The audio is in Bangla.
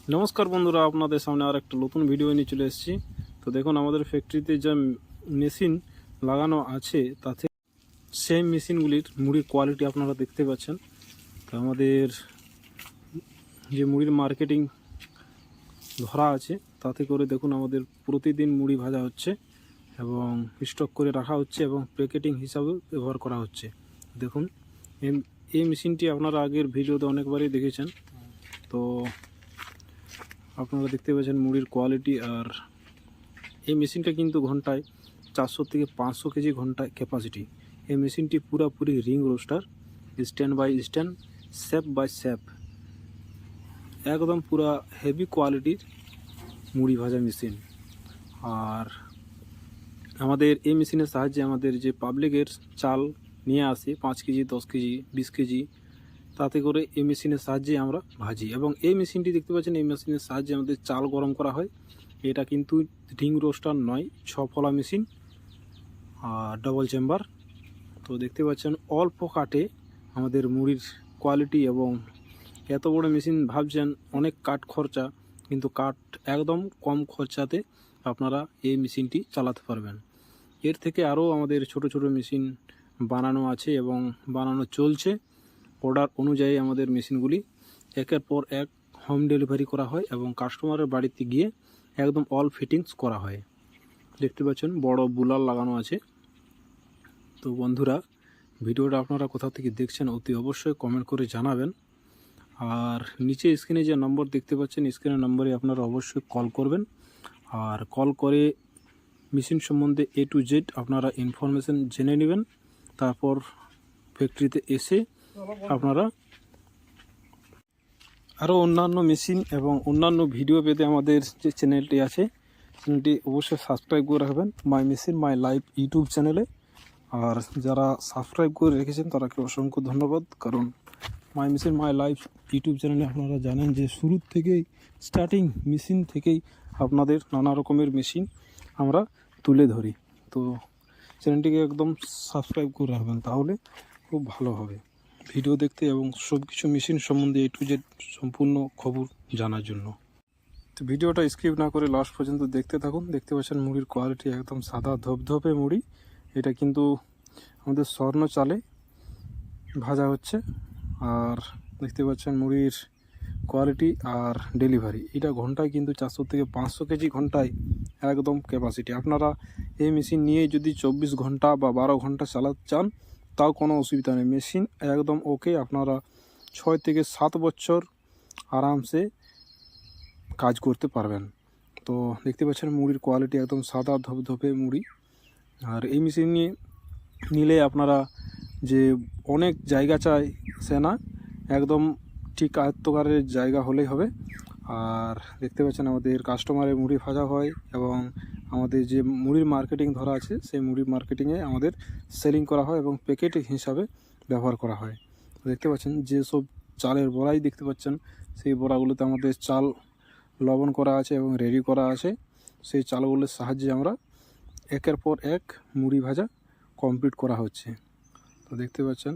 নমস্কার বন্ধুরা, আপনাদের সামনে আর একটা নতুন ভিডিও নিয়ে চলে এসেছি। তো দেখুন, আমাদের ফ্যাক্টরিতে যে মেশিন লাগানো আছে তাতে সেই মেশিনগুলির মুড়ির কোয়ালিটি আপনারা দেখতে পাচ্ছেন। তো আমাদের যে মুড়ির মার্কেটিং ধরা আছে তাতে করে দেখুন আমাদের প্রতিদিন মুড়ি ভাজা হচ্ছে এবং স্টক করে রাখা হচ্ছে এবং প্যাকেটিং হিসাবেও ব্যবহার করা হচ্ছে। দেখুন, এই মেশিনটি আপনারা আগের ভিডিওতে অনেকবারই দেখেছেন। তো আপনারা দেখতে পাচ্ছেন মুড়ির কোয়ালিটি। আর এই মেশিনটা কিন্তু ঘন্টায় 400 থেকে 500 কেজি ঘন্টায় ক্যাপাসিটি। এই মেশিনটি পুরাপুরি ring roaster, stand by stand, shape by shape, একদম পুরা হেভি কোয়ালিটির মুড়ি ভাজা মেশিন। আর আমাদের এই মেশিনের সাহায্যে আমাদের যে পাবলিকের চাল নিয়ে আসে 5 কেজি, 10 কেজি, 20 কেজি, তাতে করে এই মেশিনের সাহায্যে আমরা ভাজি। এবং এই মেশিনটি দেখতে পাচ্ছেন, এই মেশিনের সাহায্যে আমাদের চাল গরম করা হয়। এটা কিন্তু রিং রোস্টার নয়, 6 ফলা মেশিন আর ডবল চেম্বার। তো দেখতে পাচ্ছেন অল্প কাটে আমাদের মুড়ির কোয়ালিটি। এবং এত বড় মেশিন ভাবছেন অনেক কাঠ খরচা, কিন্তু কাঠ একদম কম খরচাতে আপনারা এই মেশিনটি চালাতে পারবেন। এর থেকে আরও আমাদের ছোট ছোট মেশিন বানানো আছে এবং বানানো চলছে। অর্ডার অনুযায়ী আমাদের মেশিনগুলি একের পর এক হোম ডেলিভারি করা হয় এবং কাস্টমারের বাড়িতে গিয়ে একদম অল ফিটিংস করা হয়। দেখতে পাচ্ছেন বড় বুলার লাগানো আছে। তো বন্ধুরা, ভিডিওটা আপনারা কোথা থেকে দেখছেন অতি অবশ্যই কমেন্ট করে জানাবেন। আর নিচে স্ক্রিনে যে নম্বর দেখতে পাচ্ছেন, স্ক্রিনের নম্বরে আপনারা অবশ্যই কল করবেন। আর কল করে মেশিন সম্বন্ধে A to Z আপনারা ইনফরমেশন জেনে নেবেন। তারপর ফ্যাক্টরিতে এসে আপনারা আরও অন্যান্য মেশিন এবং অন্যান্য ভিডিও পেতে আমাদের যে চ্যানেলটি আছে, চ্যানেলটি অবশ্যই সাবস্ক্রাইব করে রাখবেন, my machine my life YouTube চ্যানেলে। আর যারা সাবস্ক্রাইব করে রেখেছেন তাদেরকে অসংখ্য ধন্যবাদ। কারণ my machine my life YouTube চ্যানেলে আপনারা জানেন যে শুরু থেকেই স্টার্টিং মেশিন থেকেই আপনাদের নানা রকমের মেশিন আমরা তুলে ধরি। তো চ্যানেলটিকে একদম সাবস্ক্রাইব করে রাখবেন, তাহলে খুব ভালো হবে ভিডিও দেখতে এবং সব কিছু মেশিন সম্বন্ধে A to Z সম্পূর্ণ খবর জানার জন্য। তো ভিডিওটা স্কিপ না করে লাস্ট পর্যন্ত দেখতে থাকুন। দেখতে পাচ্ছেন মুড়ির কোয়ালিটি একদম সাদা ধপধপে মুড়ি। এটা কিন্তু আমাদের স্বর্ণ চালে ভাজা হচ্ছে। আর দেখতে পাচ্ছেন মুড়ির কোয়ালিটি আর ডেলিভারি, এটা ঘন্টায় কিন্তু 400 থেকে 500 কেজি ঘন্টায় একদম ক্যাপাসিটি। আপনারা এই মেশিন নিয়ে যদি 24 ঘন্টা বা 12 ঘন্টা চালাতে চান তাও কোনো অসুবিধা নেই, মেশিন একদম ওকে। আপনারা 6 থেকে 7 বছর আরামসে কাজ করতে পারবেন। তো দেখতে পাচ্ছেন মুড়ির কোয়ালিটি একদম সাদা ধপধপে মুড়ি। আর এই মেশিন নিলে আপনারা যে অনেক জায়গা চাই সে না, একদম ঠিক আয়ত্তকারের জায়গা হলেই হবে। আর দেখতে পাচ্ছেন আমাদের কাস্টমারের মুড়ি ভাজা হয় এবং আমাদের যে মুড়ির মার্কেটিং ধরা আছে সেই মুড়ির মার্কেটিংয়ে আমাদের সেলিং করা হয় এবং প্যাকেট হিসাবে ব্যবহার করা হয়। দেখতে পাচ্ছেন যেসব চালের বড়াই দেখতে পাচ্ছেন, সেই বড়াগুলোতে আমাদের চাল লবণ করা আছে এবং রেডি করা আছে। সেই চালগুলোর সাহায্যে আমরা একের পর এক মুড়ি ভাজা কমপ্লিট করা হচ্ছে। তো দেখতে পাচ্ছেন